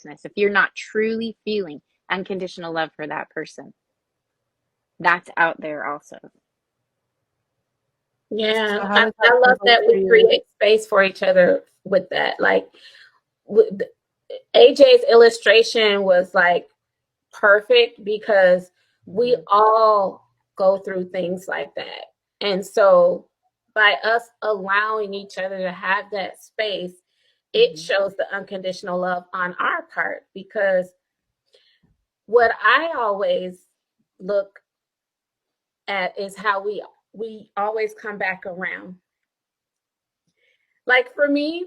If you're not truly feeling unconditional love for that person, that's out there also. Yeah, So how I, does that I love translate that for we you? create space for each other with that. Like with, AJ's illustration was like perfect because we Mm-hmm. all go through things like that. And so by us allowing each other to have that space, it Mm-hmm. shows the unconditional love on our part because what I always look at is how we always come back around. Like for me,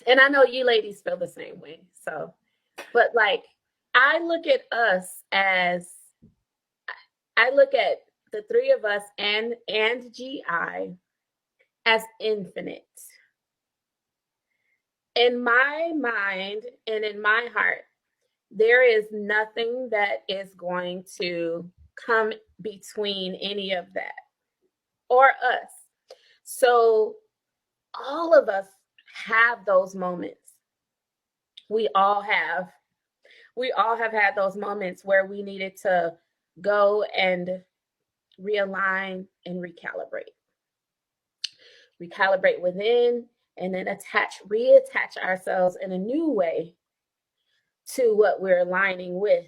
and I know you ladies feel the same way. So, but like I look at us as I look at the three of us and GI as infinite. In my mind and in my heart, there is nothing that is going to come between any of that or us. So all of us have those moments. We all have. We all have had those moments where we needed to go and realign and recalibrate within, and then reattach ourselves in a new way to what we're aligning with,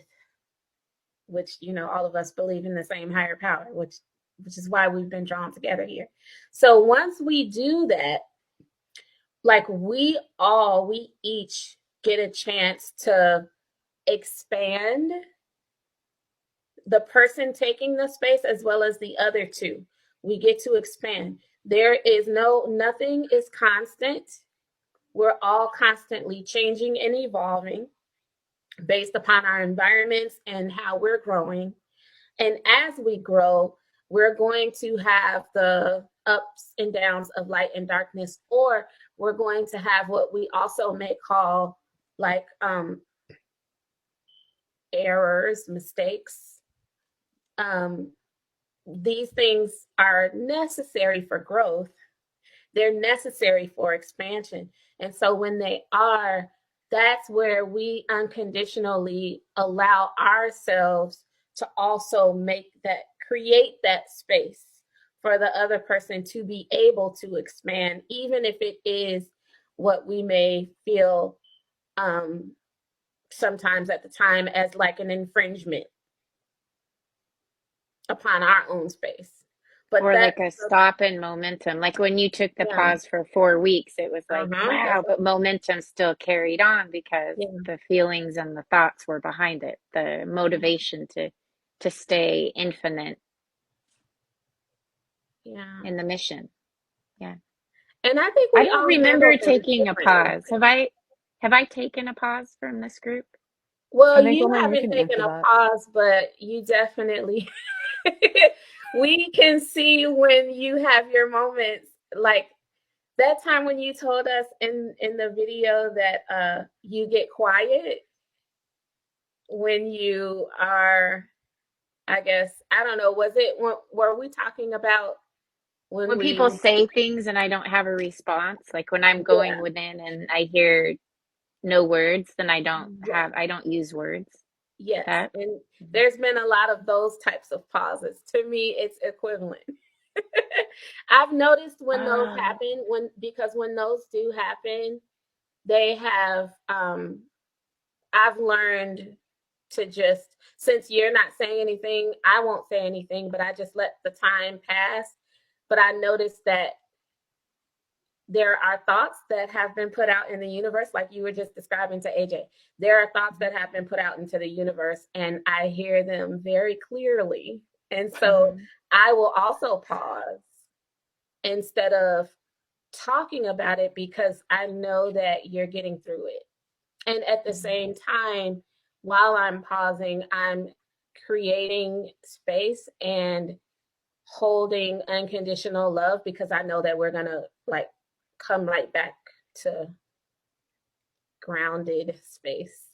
which, all of us believe in the same higher power, which is why we've been drawn together here. So once we do that, like we each get a chance to expand the person taking the space as well as the other two. We get to expand. Nothing is constant. We're all constantly changing and evolving based upon our environments and how we're growing. And as we grow, we're going to have the ups and downs of light and darkness, or we're going to have what we also may call like errors, mistakes. Um, these things are necessary for growth. They're necessary for expansion. And so when they are, that's where we unconditionally allow ourselves to also create that space for the other person to be able to expand, even if it is what we may feel sometimes at the time as like an infringement upon our own space. But Or that's like a stop in momentum. Like when you took the yeah, pause for 4 weeks, it was like, that's wow, but momentum still carried on because yeah, the feelings and the thoughts were behind it, the motivation to stay infinite yeah. in the mission. Yeah. And I think I we don't all handle remember things taking a differently. pause. Have I taken a pause from this group? Well, I think, you woman, you haven't can taken answer a that. pause, but you definitely, we can see when you have your moments. Like that time when you told us in the video that you get quiet when you are, I guess, I don't know, were we talking about when When people we, say things and I don't have a response, like when I'm going yeah, within and I hear no words, then yeah. I don't use words. Yes, That. and there's been a lot of those types of pauses. To me, it's equivalent. I've noticed when those Ah, happen, because when those do happen, they have I've learned to just, since you're not saying anything, I won't say anything, but I just let the time pass. But I noticed that there are thoughts that have been put out in the universe, like you were just describing to AJ. There are thoughts that have been put out into the universe, and I hear them very clearly. And so mhm, I will also pause instead of talking about it because I know that you're getting through it. And at the mhm. same time, while I'm pausing, I'm creating space and holding unconditional love because I know that we're going to like come right back to grounded space.